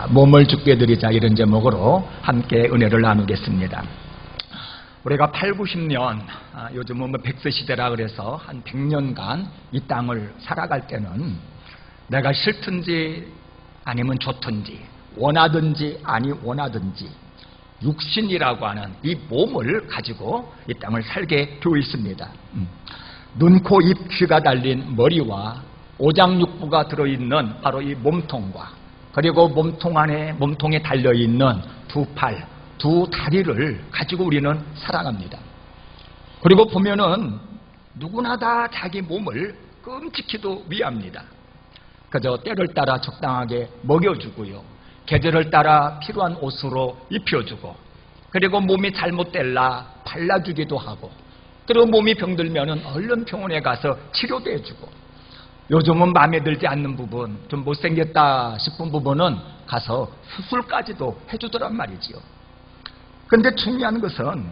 몸을 죽게 드리자, 이런 제목으로 함께 은혜를 나누겠습니다. 우리가 8, 90년, 요즘은 100세 시대라 그래서 한 100년간 이 땅을 살아갈 때는 내가 싫든지 아니면 좋든지, 원하든지 아니 원하든지 육신이라고 하는 이 몸을 가지고 이 땅을 살게 되어 있습니다. 눈, 코, 입, 귀가 달린 머리와 오장육부가 들어있는 바로 이 몸통과, 그리고 몸통에 달려있는 두 팔, 두 다리를 가지고 우리는 살아갑니다. 그리고 보면은 누구나 다 자기 몸을 끔찍히도 위합니다. 그저 때를 따라 적당하게 먹여주고요, 계절을 따라 필요한 옷으로 입혀주고, 그리고 몸이 잘못될라 발라주기도 하고, 그리고 몸이 병들면은 얼른 병원에 가서 치료도 해주고, 요즘은 마음에 들지 않는 부분, 좀 못생겼다 싶은 부분은 가서 수술까지도 해주더란 말이지요. 그런데 중요한 것은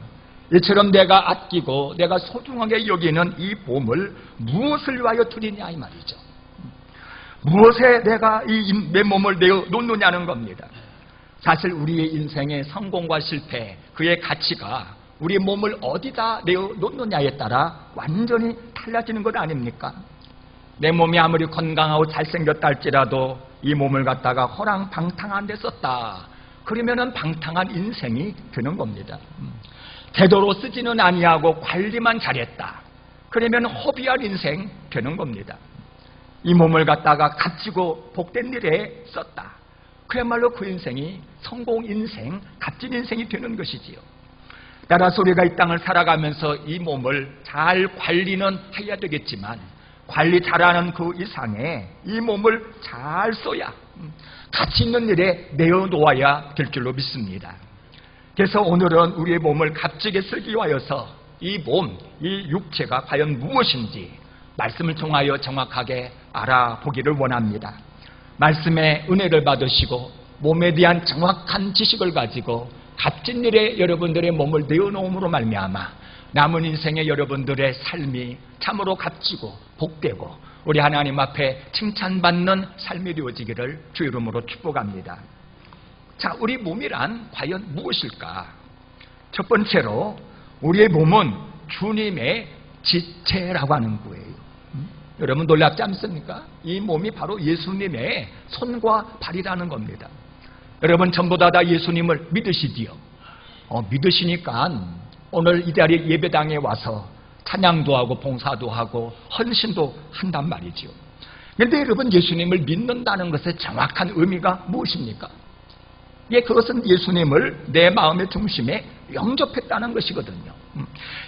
이처럼 내가 아끼고 내가 소중하게 여기는 이 몸을 무엇을 위하여 드리냐, 이 말이죠. 무엇에 내가 내 몸을 내어 놓느냐는 겁니다. 사실 우리의 인생의 성공과 실패, 그의 가치가 우리 몸을 어디다 내어 놓느냐에 따라 완전히 달라지는 것 아닙니까? 내 몸이 아무리 건강하고 잘생겼다 할지라도 이 몸을 갖다가 허랑방탕한 데 썼다, 그러면은 방탕한 인생이 되는 겁니다. 제대로 쓰지는 아니하고 관리만 잘했다, 그러면 허비한 인생 되는 겁니다. 이 몸을 갖다가 값지고 복된 일에 썼다, 그야말로 그 인생이 성공 인생, 값진 인생이 되는 것이지요. 따라서 우리가 이 땅을 살아가면서 이 몸을 잘 관리는 해야 되겠지만, 관리 잘하는 그 이상에 이 몸을 잘 써야, 가치 있는 일에 내어놓아야 될 줄로 믿습니다. 그래서 오늘은 우리의 몸을 값지게 쓰기 위하여서 이 몸, 이 육체가 과연 무엇인지 말씀을 통하여 정확하게 알아보기를 원합니다. 말씀의 은혜를 받으시고 몸에 대한 정확한 지식을 가지고 값진 일에 여러분들의 몸을 내어놓음으로 말미암아 남은 인생의 여러분들의 삶이 참으로 값지고 복되고 우리 하나님 앞에 칭찬받는 삶이 되어지기를 주 이름으로 축복합니다. 자, 우리 몸이란 과연 무엇일까? 첫 번째로 우리의 몸은 주님의 지체라고 하는 거예요. 여러분 놀랍지 않습니까? 이 몸이 바로 예수님의 손과 발이라는 겁니다. 여러분 전부 다 예수님을 믿으시지요? 믿으시니까 오늘 이 자리 예배당에 와서 찬양도 하고 봉사도 하고 헌신도 한단 말이죠. 그런데 여러분, 예수님을 믿는다는 것의 정확한 의미가 무엇입니까? 그것은 예수님을 내 마음의 중심에 영접했다는 것이거든요.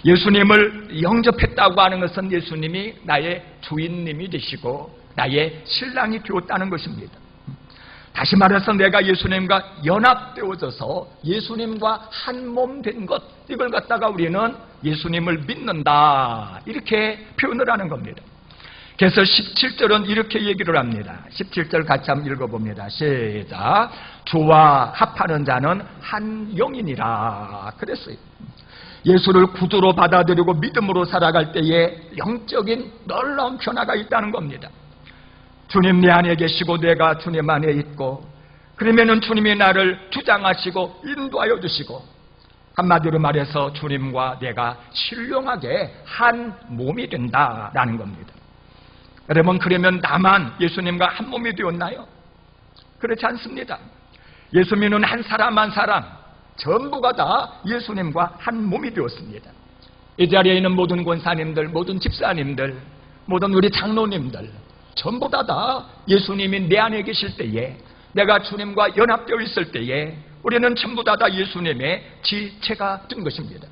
예수님을 영접했다고 하는 것은 예수님이 나의 주인님이 되시고 나의 신랑이 되었다는 것입니다. 다시 말해서 내가 예수님과 연합되어져서 예수님과 한 몸 된 것, 이걸 갖다가 우리는 예수님을 믿는다, 이렇게 표현을 하는 겁니다. 그래서 17절은 이렇게 얘기를 합니다. 17절 같이 한번 읽어봅니다. 시작. 주와 합하는 자는 한 영이니라 그랬어요. 예수를 구주로 받아들이고 믿음으로 살아갈 때에 영적인 놀라운 변화가 있다는 겁니다. 주님 내 안에 계시고 내가 주님 안에 있고, 그러면은 주님이 나를 주장하시고 인도하여 주시고, 한마디로 말해서 주님과 내가 신령하게 한 몸이 된다라는 겁니다. 여러분, 그러면 나만 예수님과 한 몸이 되었나요? 그렇지 않습니다. 예수 믿는 한 사람 한 사람 전부가 다 예수님과 한 몸이 되었습니다. 이 자리에 있는 모든 권사님들, 모든 집사님들, 모든 우리 장로님들 전부 다 예수님이 내 안에 계실 때에, 내가 주님과 연합되어 있을 때에 우리는 전부 다 예수님의 지체가 된 것입니다.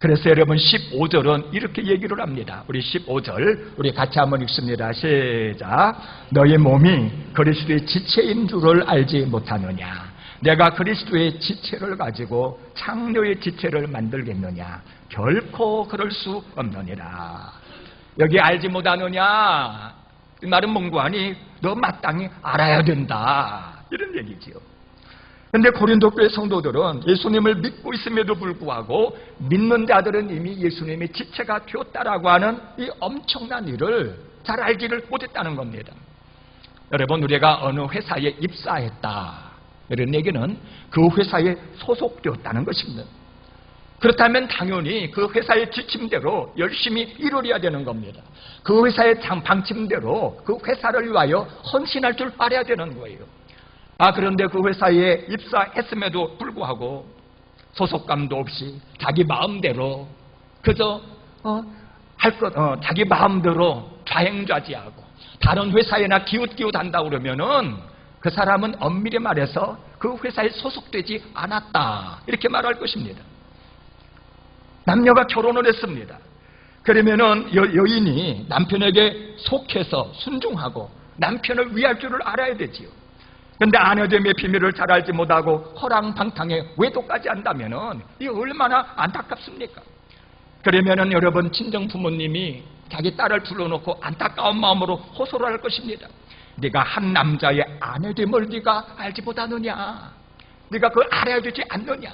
그래서 여러분 15절은 이렇게 얘기를 합니다. 우리 15절 우리 같이 한번 읽습니다. 시작. 너희 몸이 그리스도의 지체인 줄을 알지 못하느냐? 내가 그리스도의 지체를 가지고 창녀의 지체를 만들겠느냐? 결코 그럴 수 없느니라. 여기 알지 못하느냐? 이 말은 뭔가 하니 너 마땅히 알아야 된다, 이런 얘기지요. 그런데 고린도 교회 성도들은 예수님을 믿고 있음에도 불구하고 믿는 자들은 이미 예수님의 지체가 되었다라고 하는 이 엄청난 일을 잘 알지를 못했다는 겁니다. 여러분, 우리가 어느 회사에 입사했다, 이런 얘기는 그 회사에 소속되었다는 것입니다. 그렇다면 당연히 그 회사의 지침대로 열심히 이루어야 되는 겁니다. 그 회사의 방침대로 그 회사를 위하여 헌신할 줄 알아야 되는 거예요. 그런데 그 회사에 입사했음에도 불구하고 소속감도 없이 자기 마음대로 그저 자기 마음대로 좌행좌지하고 다른 회사에나 기웃기웃한다 그러면은 그 사람은 엄밀히 말해서 그 회사에 소속되지 않았다, 이렇게 말할 것입니다. 남녀가 결혼을 했습니다. 그러면은 여인이 남편에게 속해서 순종하고 남편을 위할 줄을 알아야 되지요. 그런데 아내됨의 비밀을 잘 알지 못하고 허랑방탕에 외도까지 한다면은 이 얼마나 안타깝습니까? 그러면은 여러분, 친정 부모님이 자기 딸을 불러놓고 안타까운 마음으로 호소를 할 것입니다. 네가 한 남자의 아내됨을 네가 알지 못하느냐? 네가 그걸 알아야 되지 않느냐?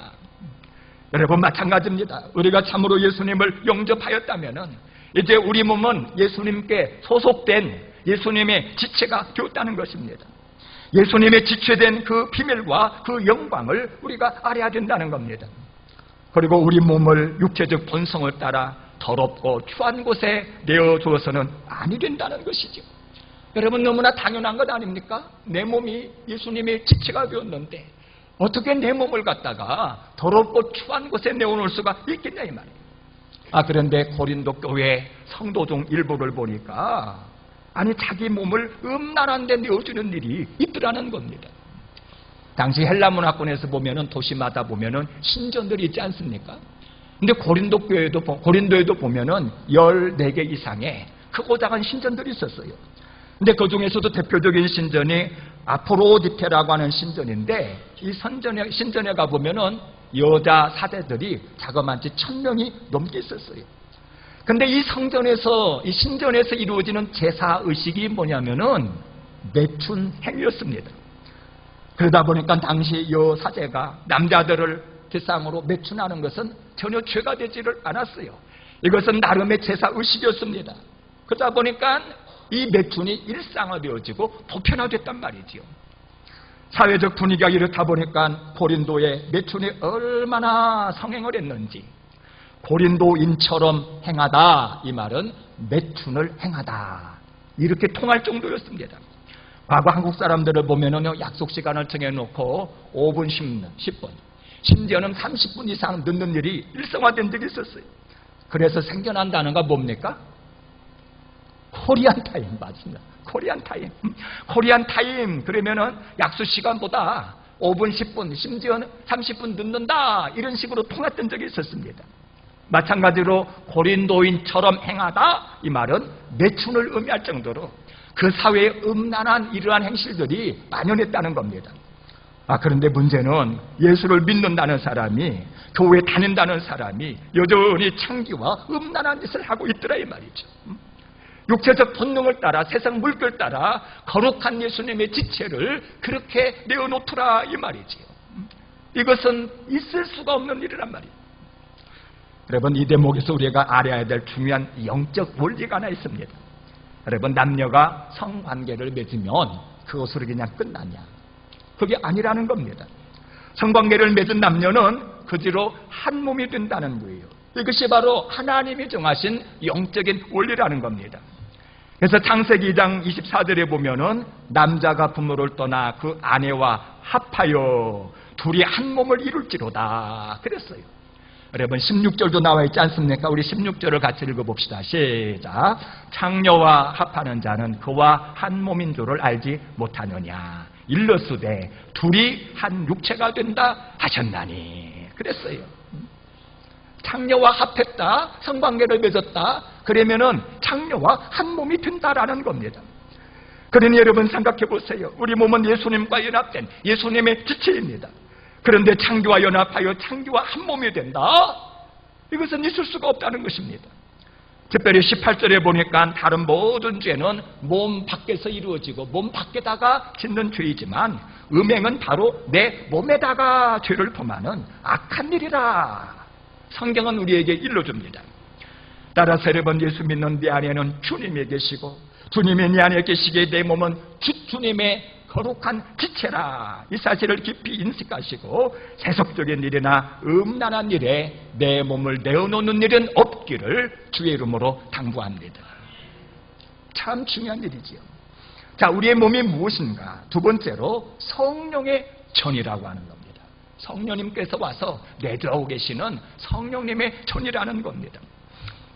여러분, 마찬가지입니다. 우리가 참으로 예수님을 영접하였다면은 이제 우리 몸은 예수님께 소속된 예수님의 지체가 되었다는 것입니다. 예수님의 지체된 그 비밀과 그 영광을 우리가 알아야 된다는 겁니다. 그리고 우리 몸을 육체적 본성을 따라 더럽고 추한 곳에 내어주어서는 아니 된다는 것이죠. 여러분, 너무나 당연한 것 아닙니까? 내 몸이 예수님의 지체가 되었는데 어떻게 내 몸을 갖다가 더럽고 추한 곳에 내어놓을 수가 있겠냐, 이 말이에요. 그런데 고린도 교회 성도 중 일부를 보니까 자기 몸을 음란한 데 내어주는 일이 있더라는 겁니다. 당시 헬라 문화권에서 보면은 도시마다 보면은 신전들이 있지 않습니까? 근데 고린도에도 보면은 14개 이상의 크고 작은 신전들이 있었어요. 근데 그 중에서도 대표적인 신전이 아프로디테라고 하는 신전인데, 이 신전에 가보면은 여자 사제들이 자그마치 1000명이 넘게 있었어요. 근데 이 신전에서 이루어지는 제사의식이 뭐냐면은 매춘 행위였습니다. 그러다 보니까 당시 여사제가 남자들을 대상으로 매춘하는 것은 전혀 죄가 되지를 않았어요. 이것은 나름의 제사의식이었습니다. 그러다 보니까 이 매춘이 일상화되어지고 보편화됐단 말이지요. 사회적 분위기가 이렇다 보니까 고린도의 매춘이 얼마나 성행을 했는지, 고린도인처럼 행하다, 이 말은 매춘을 행하다, 이렇게 통할 정도였습니다. 과거 한국 사람들을 보면은 약속 시간을 정해놓고 5분, 10분, 심지어는 30분 이상 늦는 일이 일상화된 적이 있었어요. 그래서 생겨난 단어가 뭡니까? 코리안 타임. 맞습니다. 코리안 타임. 코리안 타임. 그러면은 약속 시간보다 5분, 10분, 심지어는 30분 늦는다, 이런 식으로 통했던 적이 있었습니다. 마찬가지로 고린도인처럼 행하다, 이 말은 매춘을 의미할 정도로 그 사회에 음란한 이러한 행실들이 만연했다는 겁니다. 그런데 문제는 예수를 믿는다는 사람이, 교회에 다닌다는 사람이 여전히 창기와 음란한 짓을 하고 있더라, 이 말이죠. 육체적 본능을 따라, 세상 물결 따라 거룩한 예수님의 지체를 그렇게 내어놓더라, 이 말이지요. 이것은 있을 수가 없는 일이란 말이에요. 여러분, 이 대목에서 우리가 알아야 될 중요한 영적 원리가 하나 있습니다. 여러분, 남녀가 성관계를 맺으면 그것으로 그냥 끝나냐? 그게 아니라는 겁니다. 성관계를 맺은 남녀는 그지로 한 몸이 된다는 거예요. 이것이 바로 하나님이 정하신 영적인 원리라는 겁니다. 그래서 창세기 2장 24절에 보면은 남자가 부모를 떠나 그 아내와 합하여 둘이 한 몸을 이룰지로다 그랬어요. 여러분, 16절도 나와 있지 않습니까? 우리 16절을 같이 읽어봅시다. 시작. 창녀와 합하는 자는 그와 한 몸인 줄을 알지 못하느냐. 일러스되 둘이 한 육체가 된다 하셨나니. 그랬어요. 창녀와 합했다, 성관계를 맺었다, 그러면은 창녀와 한 몸이 된다라는 겁니다. 그러니 여러분, 생각해 보세요. 우리 몸은 예수님과 연합된 예수님의 지체입니다. 그런데 창기와 연합하여 창기와 한 몸이 된다? 이것은 있을 수가 없다는 것입니다. 특별히 18절에 보니까 다른 모든 죄는 몸 밖에서 이루어지고 몸 밖에다가 짓는 죄이지만 음행은 바로 내 몸에다가 죄를 범하는 악한 일이라 성경은 우리에게 일러줍니다. 따라서 여러분, 예수 믿는 내 안에는 주님이 계시고 주님이 내 안에 계시기에 내 몸은 주님의 거룩한 기체라. 이 사실을 깊이 인식하시고 세속적인 일이나 음란한 일에 내 몸을 내어놓는 일은 없기를 주의 이름으로 당부합니다. 참 중요한 일이지요. 자, 우리의 몸이 무엇인가? 두 번째로 성령의 전이라고 하는 겁니다. 성령님께서 와서 내주하고 계시는 성령님의 전이라는 겁니다.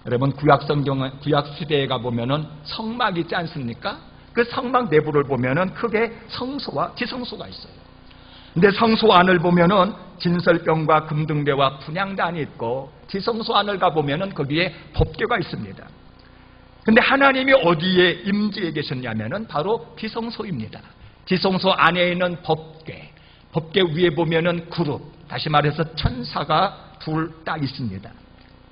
여러분, 구약 시대에 가보면은 성막 있지 않습니까? 그 성막 내부를 보면은 크게 성소와 지성소가 있어요. 근데 성소 안을 보면은 진설병과 금등대와 분향단이 있고, 지성소 안을 가보면은 거기에 법궤가 있습니다. 근데 하나님이 어디에 임재해 계셨냐면은 바로 지성소입니다. 지성소 안에 있는 법궤 위에 보면은 그룹, 다시 말해서 천사가 둘 딱 있습니다.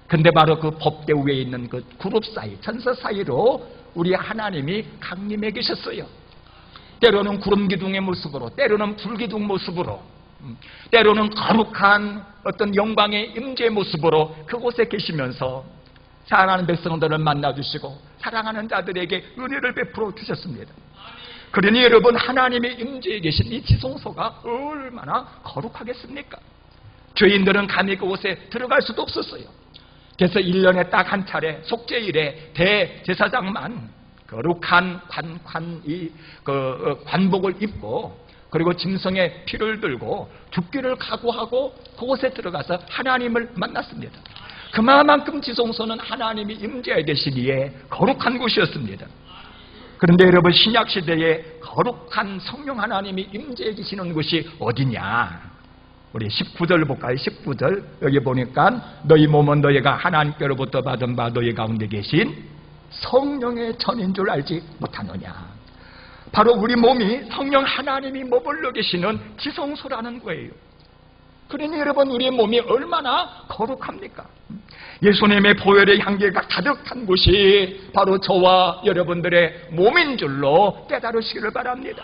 근데 바로 그 법궤 위에 있는 그 그룹 사이, 천사 사이로 우리 하나님이 강림해 계셨어요. 때로는 구름 기둥의 모습으로, 때로는 불기둥 모습으로, 때로는 거룩한 어떤 영광의 임재의 모습으로 그곳에 계시면서 사랑하는 백성들을 만나주시고 사랑하는 자들에게 은혜를 베풀어 주셨습니다. 그러니 여러분, 하나님의 임재에 계신 이 지성소가 얼마나 거룩하겠습니까? 죄인들은 감히 그곳에 들어갈 수도 없었어요. 그래서 1년에 딱 한 차례 속죄일에 대제사장만 거룩한 관복을 입고, 그리고 짐승의 피를 들고 죽기를 각오하고 그곳에 들어가서 하나님을 만났습니다. 그만큼 지성소는 하나님이 임재해 계시기에 거룩한 곳이었습니다. 그런데 여러분, 신약시대에 거룩한 성령 하나님이 임재해 계시는 곳이 어디냐? 우리 19절 볼까요? 19절 여기 보니까 너희 몸은 너희가 하나님께로부터 받은 바 너희 가운데 계신 성령의 전인 줄 알지 못하느냐. 바로 우리 몸이 성령 하나님이 머물러 계시는 지성소라는 거예요. 그러니 여러분, 우리의 몸이 얼마나 거룩합니까? 예수님의 보혈의 향기가 가득한 곳이 바로 저와 여러분들의 몸인 줄로 깨달으시기를 바랍니다.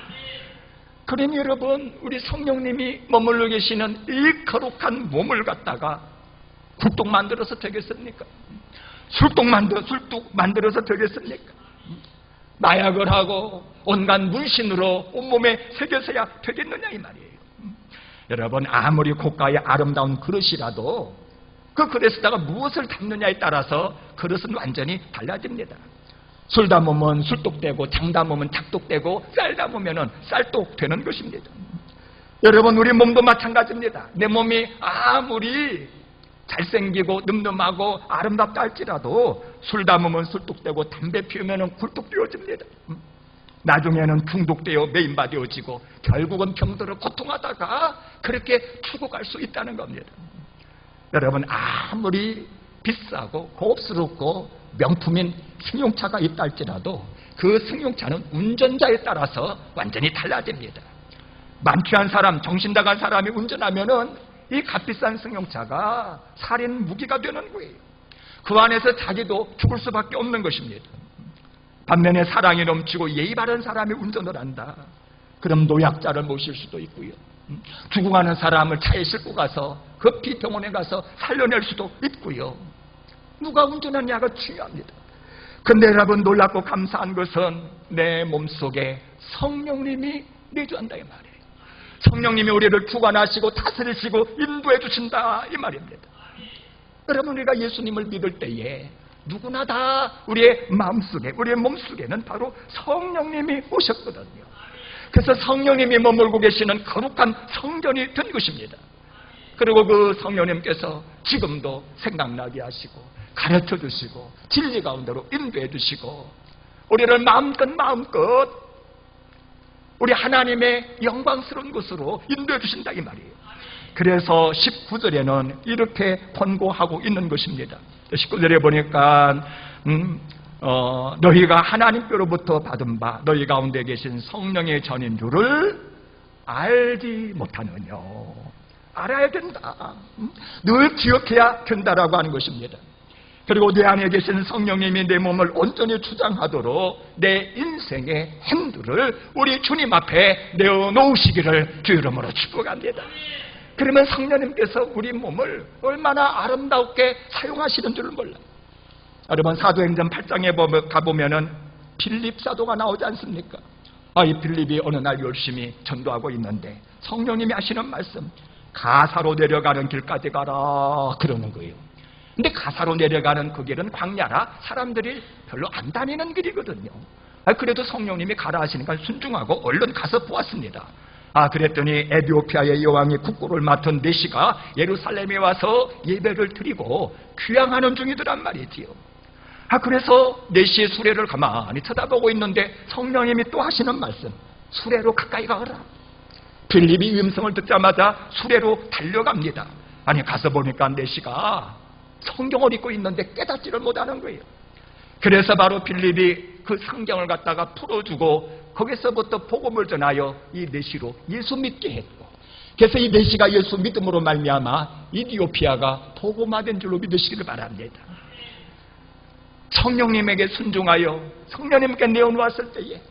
그러니 여러분, 우리 성령님이 머물러 계시는 이 거룩한 몸을 갖다가 굴뚝 만들어서 되겠습니까? 술뚝 만들어서 되겠습니까? 마약을 하고 온갖 문신으로 온몸에 새겨서야 되겠느냐 이 말이에요. 여러분, 아무리 고가의 아름다운 그릇이라도 그 그릇에다가 무엇을 담느냐에 따라서 그릇은 완전히 달라집니다. 술 담으면 술독되고, 장 담으면 작독되고, 쌀 담으면 쌀독 되는 것입니다. 여러분, 우리 몸도 마찬가지입니다. 내 몸이 아무리 잘생기고 늠름하고 아름답다 할지라도 술 담으면 술독되고, 담배 피우면 굴독되어집니다. 나중에는 중독되어 메인바되어지고 결국은 병들어 고통하다가 그렇게 죽어갈 수 있다는 겁니다. 여러분, 아무리 비싸고 고급스럽고 명품인 승용차가 있다 할지라도 그 승용차는 운전자에 따라서 완전히 달라집니다. 만취한 사람, 정신 나간 사람이 운전하면은 이 값비싼 승용차가 살인 무기가 되는 거예요. 그 안에서 자기도 죽을 수밖에 없는 것입니다. 반면에 사랑이 넘치고 예의 바른 사람이 운전을 한다. 그럼 노약자를 모실 수도 있고요. 죽어가는 사람을 차에 싣고 가서 급히 병원에 가서 살려낼 수도 있고요. 누가 운전하냐가 중요합니다. 근데 여러분, 놀랍고 감사한 것은 내 몸속에 성령님이 내주한다 이 말이에요. 성령님이 우리를 주관하시고 다스리시고 인도해 주신다 이 말입니다. 여러분, 우리가 예수님을 믿을 때에 누구나 다 우리의 마음속에, 우리의 몸속에는 바로 성령님이 오셨거든요. 그래서 성령님이 머물고 계시는 거룩한 성전이 된 것입니다. 그리고 그 성령님께서 지금도 생각나게 하시고 가르쳐 주시고 진리 가운데로 인도해 주시고 우리를 마음껏 우리 하나님의 영광스러운 곳으로 인도해 주신다 이 말이에요. 그래서 19절에는 이렇게 권고하고 있는 것입니다. 19절에 보니까 너희가 하나님께로부터 받은 바 너희 가운데 계신 성령의 전인 줄을 알지 못하느냐. 알아야 된다. 늘 기억해야 된다라고 하는 것입니다. 그리고 내 안에 계신 성령님이 내 몸을 온전히 주장하도록 내 인생의 행두를 우리 주님 앞에 내어놓으시기를 주 이름으로 축복합니다. 그러면 성령님께서 우리 몸을 얼마나 아름답게 사용하시는 줄을 몰라요. 여러분, 사도행전 8장에 가보면은 빌립 사도가 나오지 않습니까? 이 빌립이 어느 날 열심히 전도하고 있는데 성령님이 하시는 말씀, 가사로 내려가는 길까지 가라 그러는 거예요. 근데 가사로 내려가는 그 길은 광야라 사람들이 별로 안 다니는 길이거든요. 그래도 성령님이 가라 하시니까 순종하고 얼른 가서 보았습니다. 그랬더니 에티오피아의 여왕이 국고를 맡은 내시가 예루살렘에 와서 예배를 드리고 귀향하는 중이더란 말이지요. 그래서 내시의 수레를 가만히 쳐다보고 있는데 성령님이 또 하시는 말씀, 수레로 가까이 가거라. 빌립이 이 음성을 듣자마자 수레로 달려갑니다. 가서 보니까 내시가 성경을 읽고 있는데 깨닫지를 못하는 거예요. 그래서 바로 빌립이 그 성경을 갖다가 풀어주고 거기서부터 복음을 전하여 이 내시로 예수 믿게 했고, 그래서 이 내시가 예수 믿음으로 말미암아 이디오피아가 복음화된 줄로 믿으시기를 바랍니다. 성령님에게 순종하여 성령님께 내어놓았을 때에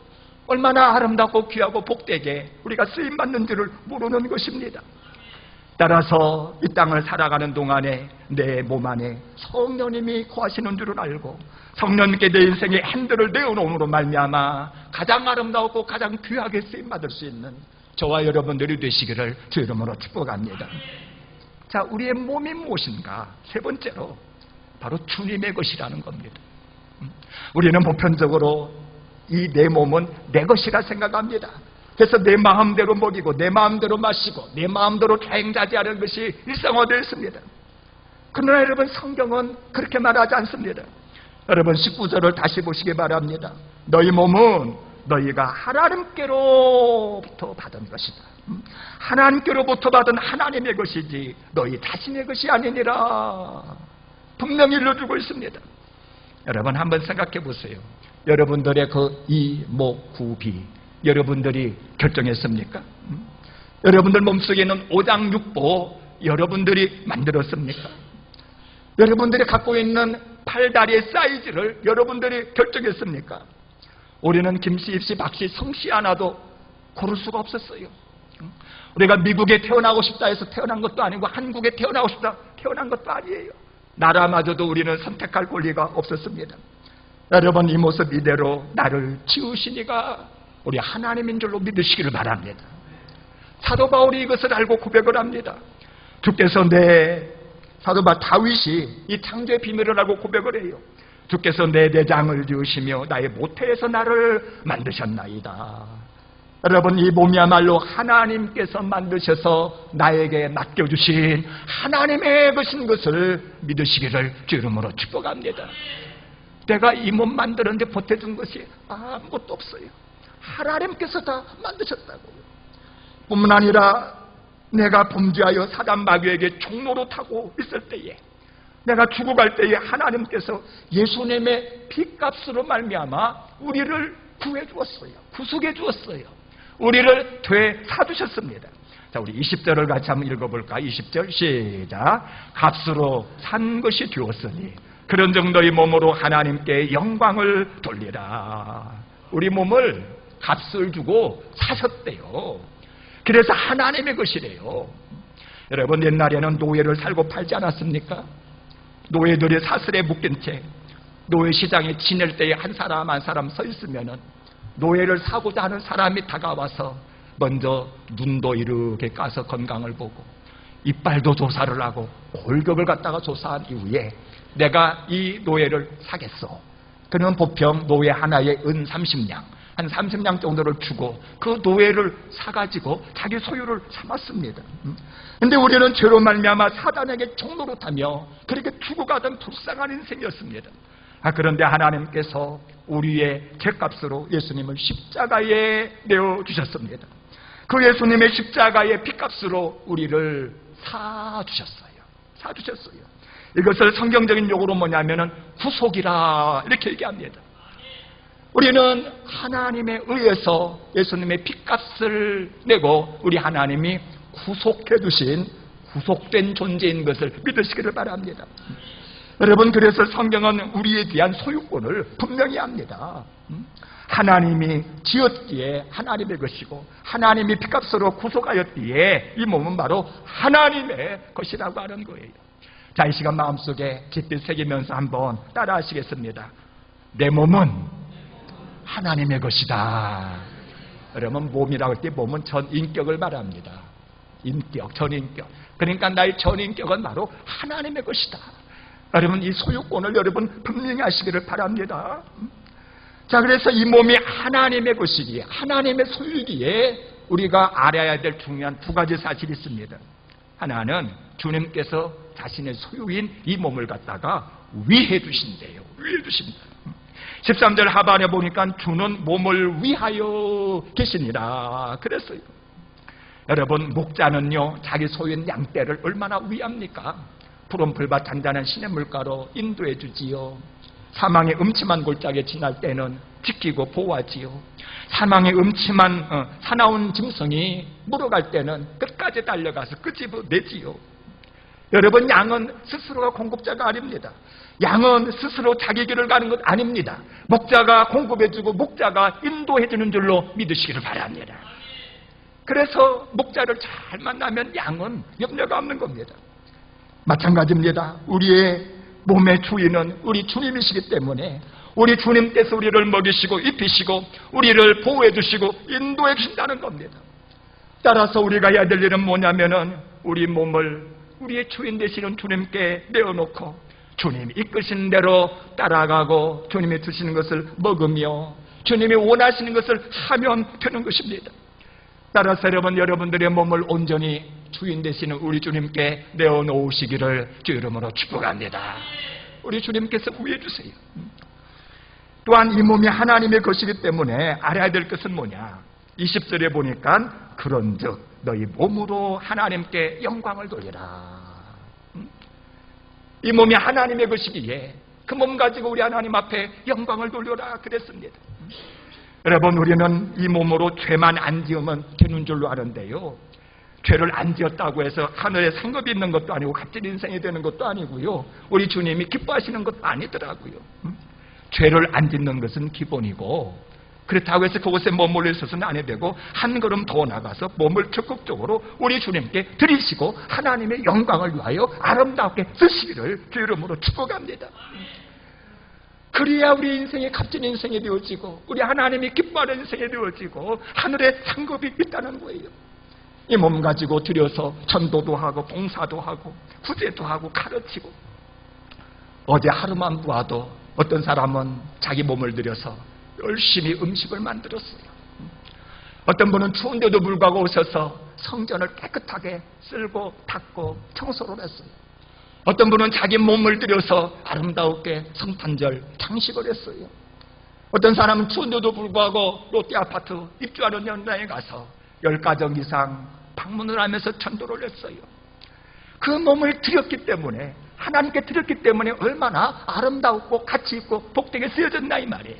얼마나 아름답고 귀하고 복되게 우리가 쓰임받는 줄을 모르는 것입니다. 따라서 이 땅을 살아가는 동안에 내 몸 안에 성령님이 거하시는 줄을 알고 성령님께 내 인생의 핸들을 내어놓음으로 말미암아 가장 아름다웠고 가장 귀하게 쓰임받을 수 있는 저와 여러분들이 되시기를 주 이름으로 축복합니다. 자, 우리의 몸이 무엇인가? 세 번째로 바로 주님의 것이라는 겁니다. 우리는 보편적으로 이 내 몸은 내 것이라 생각합니다. 그래서 내 마음대로 먹이고 내 마음대로 마시고 내 마음대로 자행자제하는 것이 일상화되어 있습니다. 그러나 여러분, 성경은 그렇게 말하지 않습니다. 여러분 19절을 다시 보시기 바랍니다. 너희 몸은 너희가 하나님께로부터 받은 것이다. 하나님께로부터 받은 하나님의 것이지 너희 자신의 것이 아니니라. 분명히 일러주고 있습니다. 여러분 한번 생각해 보세요. 여러분들의 그 이목구비 여러분들이 결정했습니까? 여러분들 몸속에 있는 오장육부 여러분들이 만들었습니까? 여러분들이 갖고 있는 팔다리의 사이즈를 여러분들이 결정했습니까? 우리는 김씨, 입씨, 박씨, 성씨 하나도 고를 수가 없었어요. 우리가 미국에 태어나고 싶다 해서 태어난 것도 아니고 한국에 태어나고 싶다 태어난 것도 아니에요. 나라마저도 우리는 선택할 권리가 없었습니다. 여러분, 이 모습 이대로 나를 지으시니가 우리 하나님인 줄로 믿으시기를 바랍니다. 사도 바울이 이것을 알고 고백을 합니다. 주께서 사도 다윗이 이 창조의 비밀을 알고 고백을 해요. 주께서 내 내장을 지으시며 나의 모태에서 나를 만드셨나이다. 여러분, 이 몸이야말로 하나님께서 만드셔서 나에게 맡겨주신 하나님의 것인 것을 믿으시기를 주 이름으로 축복합니다. 내가 이 몸 만드는데 보태준 것이 아무것도 없어요. 하나님께서 다 만드셨다고요. 뿐만 아니라 내가 범죄하여 사단 마귀에게 종노릇하고 있을 때에, 내가 죽어갈 때에 하나님께서 예수님의 피값으로 말미암아 우리를 구해 주었어요. 구속해 주었어요. 우리를 되사주셨습니다. 자, 우리 20절을 같이 한번 읽어볼까? 20절 시작. 값으로 산 것이 되었으니 그런 정도의 몸으로 하나님께 영광을 돌리라. 우리 몸을 값을 주고 사셨대요. 그래서 하나님의 것이래요. 여러분, 옛날에는 노예를 살고 팔지 않았습니까? 노예들이 사슬에 묶인 채 노예 시장에 지낼 때에 한 사람 한 사람 서 있으면은 노예를 사고자 하는 사람이 다가와서 먼저 눈도 이렇게 까서 건강을 보고 이빨도 조사를 하고 골격을 갖다가 조사한 이후에 내가 이 노예를 사겠소. 그러면 보평 노예 하나에 은 30냥, 한 30냥 정도를 주고 그 노예를 사가지고 자기 소유를 삼았습니다. 근데 우리는 죄로 말미암아 사단에게 종노릇하며 그렇게 죽어가던 불쌍한 인생이었습니다. 그런데 하나님께서 우리의 죄값으로 예수님을 십자가에 내어주셨습니다. 그 예수님의 십자가의 피값으로 우리를 사주셨어요. 이것을 성경적인 용어로 뭐냐면은 구속이라 이렇게 얘기합니다. 우리는 하나님에 의해서 예수님의 피값을 내고 우리 하나님이 구속해 주신 구속된 존재인 것을 믿으시기를 바랍니다. 여러분, 그래서 성경은 우리에 대한 소유권을 분명히 합니다. 하나님이 지었기에 하나님의 것이고 하나님이 피값으로 구속하였기에 이 몸은 바로 하나님의 것이라고 하는 거예요. 자, 이 시간 마음속에 깊이 새기면서 한번 따라 하시겠습니다. 내 몸은 하나님의 것이다. 그러면 몸이라고 할 때 몸은 전인격을 말합니다. 인격, 전인격. 그러니까 나의 전인격은 바로 하나님의 것이다. 여러분 이 소유권을 여러분 분명히 하시기를 바랍니다. 자, 그래서 이 몸이 하나님의 것이기에, 하나님의 소유기에 우리가 알아야 될 중요한 두 가지 사실이 있습니다. 하나는 주님께서 자신의 소유인 이 몸을 갖다가 위해 두신대요. 위해 두십니다. 13절 하반에 보니까 주는 몸을 위하여 계시니라 그랬어요. 여러분 목자는요 자기 소유인 양떼를 얼마나 위합니까? 푸른 풀밭 잔잔한 시냇물가로 인도해 주지요. 사망의 음침한 골짜기에 지날 때는 지키고 보호하지요. 사망의 음침한 사나운 짐승이 물어갈 때는 끝까지 달려가서 끄집어내지요. 여러분 양은 스스로가 공급자가 아닙니다. 양은 스스로 자기 길을 가는 것 아닙니다. 목자가 공급해주고 목자가 인도해주는 줄로 믿으시기를 바랍니다. 그래서 목자를 잘 만나면 양은 염려가 없는 겁니다. 마찬가지입니다. 우리의 몸의 주인은 우리 주님이시기 때문에 우리 주님께서 우리를 먹이시고 입히시고 우리를 보호해 주시고 인도해 주신다는 겁니다. 따라서 우리가 해야 될 일은 뭐냐면은 우리 몸을 우리의 주인 되시는 주님께 내어놓고 주님이 이끄신 대로 따라가고 주님이 주시는 것을 먹으며 주님이 원하시는 것을 하면 되는 것입니다. 따라서 여러분들의 몸을 온전히 주인 되시는 우리 주님께 내어놓으시기를 주 이름으로 축복합니다. 우리 주님께서 구해 주세요. 또한 이 몸이 하나님의 것이기 때문에 알아야 될 것은 뭐냐? 20절에 보니까 그런즉 너희 몸으로 하나님께 영광을 돌리라. 이 몸이 하나님의 것이기에 그 몸 가지고 우리 하나님 앞에 영광을 돌려라 그랬습니다. 여러분 우리는 이 몸으로 죄만 안 지으면 되는 줄로 아는데요. 죄를 안 지었다고 해서 하늘에 상급이 있는 것도 아니고 값진 인생이 되는 것도 아니고요. 우리 주님이 기뻐하시는 것도 아니더라고요. 죄를 안 짓는 것은 기본이고 그렇다고 해서 그곳에 머물러 있어서는 안 되고 한 걸음 더 나가서 몸을 적극적으로 우리 주님께 드리시고 하나님의 영광을 위하여 아름답게 쓰시기를 주 이름으로 축복합니다. 그래야 우리 인생이 값진 인생이 되어지고 우리 하나님이 기뻐하는 인생이 되어지고 하늘에 상급이 있다는 거예요. 이 몸 가지고 들여서 전도도 하고 봉사도 하고 구제도 하고 가르치고 어제 하루만 보아도 어떤 사람은 자기 몸을 들여서 열심히 음식을 만들었어요. 어떤 분은 추운데도 불구하고 오셔서 성전을 깨끗하게 쓸고 닦고 청소를 했어요. 어떤 분은 자기 몸을 들여서 아름답게 성탄절 장식을 했어요. 어떤 사람은 추운데도 불구하고 롯데아파트 입주하는 현장에 가서 10가정 이상 방문을 하면서 전도를 했어요. 그 몸을 드렸기 때문에 하나님께 드렸기 때문에 얼마나 아름답고 가치 있고 복되게 쓰여졌나 이 말이에요.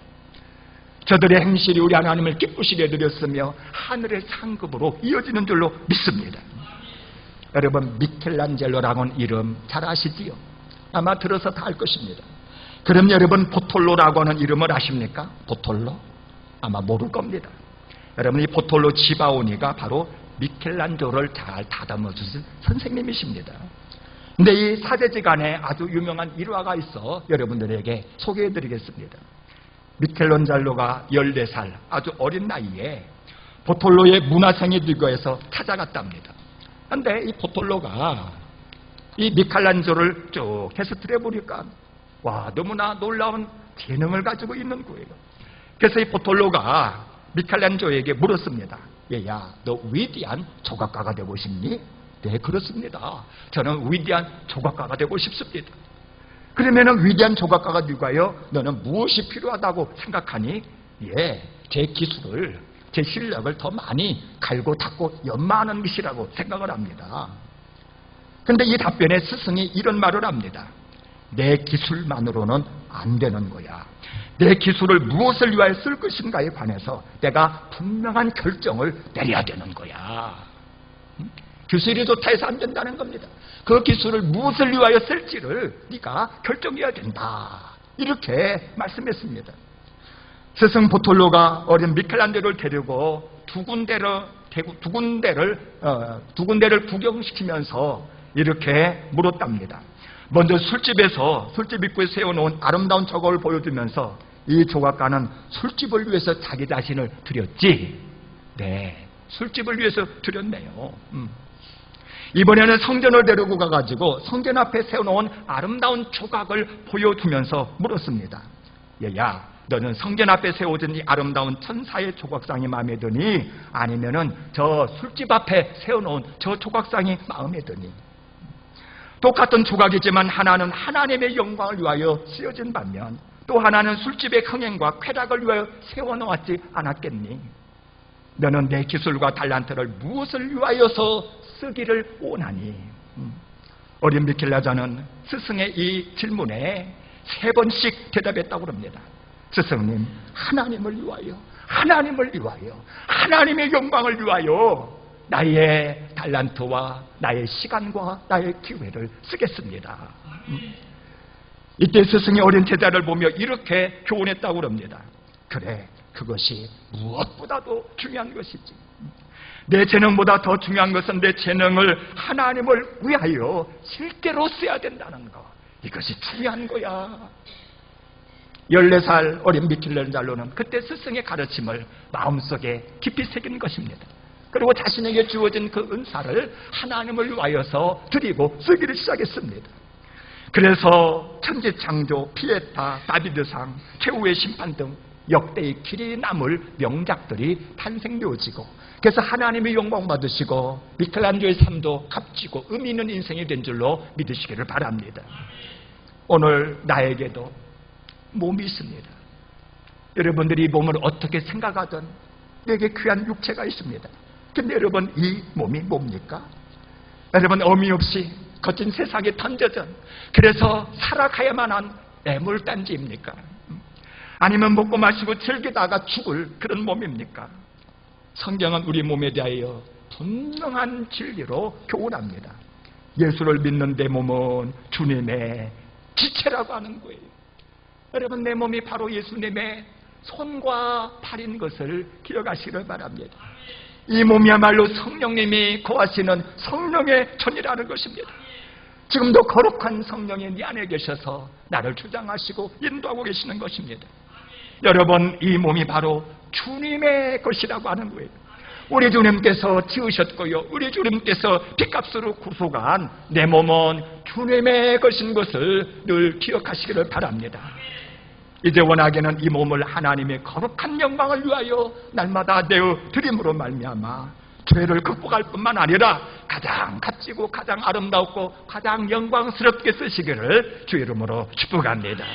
저들의 행실이 우리 하나님을 기쁘시게 드렸으며 하늘의 상급으로 이어지는 줄로 믿습니다. 여러분 미켈란젤로라고는 이름 잘 아시지요? 아마 들어서 다 알 것입니다. 그럼 여러분 보톨로라고 하는 이름을 아십니까? 보톨로? 아마 모를 겁니다. 여러분 이 보톨로 지바오니가 바로 미켈란젤로를 잘 다듬어 주신 선생님이십니다. 근데 이 사제지간에 아주 유명한 일화가 있어 여러분들에게 소개해 드리겠습니다. 미켈란젤로가 14살 아주 어린 나이에 보톨로의 문화생애들교에서 찾아갔답니다. 그런데 이 보톨로가 이 미켈란젤로를 쭉 테스트를 해보니까 와 너무나 놀라운 재능을 가지고 있는 거예요. 그래서 이 보톨로가 미켈란젤로에게 물었습니다. 얘야 너 위대한 조각가가 되고 싶니? 네 그렇습니다. 저는 위대한 조각가가 되고 싶습니다. 그러면은 위대한 조각가가 누가요? 너는 무엇이 필요하다고 생각하니? 예, 제 기술을, 제 실력을 더 많이 갈고 닦고 연마하는 것이라고 생각을 합니다. 그런데 이 답변에 스승이 이런 말을 합니다. 내 기술만으로는 안 되는 거야. 내 기술을 무엇을 위하여 쓸 것인가에 관해서 내가 분명한 결정을 내려야 되는 거야. 기술이 좋다 해서 안 된다는 겁니다. 그 기술을 무엇을 위하여 쓸지를 네가 결정해야 된다. 이렇게 말씀했습니다. 스승 보톨로가 어린 미켈란젤로를 데리고 두 군데를 구경시키면서 이렇게 물었답니다. 먼저 술집 입구에 세워놓은 아름다운 저거를 보여주면서 이 조각가는 술집을 위해서 자기 자신을 드렸지. 네, 술집을 위해서 드렸네요. 이번에는 성전을 데리고 가가지고 성전 앞에 세워놓은 아름다운 조각을 보여주면서 물었습니다. 얘야, 너는 성전 앞에 세워진 이 아름다운 천사의 조각상이 마음에 드니 아니면은 저 술집 앞에 세워놓은 저 조각상이 마음에 드니? 똑같은 조각이지만 하나는 하나님의 영광을 위하여 쓰여진 반면 또 하나는 술집의 흥행과 쾌락을 위하여 세워놓았지 않았겠니? 너는 내 기술과 달란트를 무엇을 위하여서 쓰기를 원하니? 어린 미켈라자는 스승의 이 질문에 3번씩 대답했다고 합니다. 스승님, 하나님을 위하여, 하나님을 위하여, 하나님의 영광을 위하여 나의 달란트와 나의 시간과 나의 기회를 쓰겠습니다. 이때 스승이 어린 제자를 보며 이렇게 교훈했다고 합니다. 그래, 그것이 무엇보다도 중요한 것이지. 내 재능보다 더 중요한 것은 내 재능을 하나님을 위하여 실제로 써야 된다는 거. 이것이 중요한 거야. 14살 어린 미켈란젤로는 그때 스승의 가르침을 마음속에 깊이 새긴 것입니다. 그리고 자신에게 주어진 그 은사를 하나님을 위하여서 드리고 쓰기를 시작했습니다. 그래서 천지창조, 피에타, 다비드상, 최후의 심판 등 역대의 길이 남을 명작들이 탄생되어지고 그래서 하나님의 영광 받으시고 미켈란젤로의 삶도 값지고 의미 있는 인생이 된 줄로 믿으시기를 바랍니다. 오늘 나에게도 몸이 있습니다. 여러분들이 이 몸을 어떻게 생각하든 내게 귀한 육체가 있습니다. 근데 여러분, 이 몸이 뭡니까? 여러분, 의미 없이 거친 세상에 던져진, 그래서 살아가야만 한 애물단지입니까? 아니면 먹고 마시고 즐기다가 죽을 그런 몸입니까? 성경은 우리 몸에 대하여 분명한 진리로 교훈합니다. 예수를 믿는 내 몸은 주님의 지체라고 하는 거예요. 여러분, 내 몸이 바로 예수님의 손과 팔인 것을 기억하시기를 바랍니다. 이 몸이야말로 성령님이 거하시는 성령의 전이라는 것입니다. 지금도 거룩한 성령이 네 안에 계셔서 나를 주장하시고 인도하고 계시는 것입니다. 여러분, 이 몸이 바로 주님의 것이라고 하는 거예요. 우리 주님께서 지으셨고요, 우리 주님께서 핏값으로 구속한 내 몸은 주님의 것인 것을 늘 기억하시기를 바랍니다. 이제 원하게는 이 몸을 하나님의 거룩한 영광을 위하여 날마다 내어 드림으로 말미암아 죄를 극복할 뿐만 아니라 가장 값지고 가장 아름답고 가장 영광스럽게 쓰시기를 주 이름으로 축복합니다.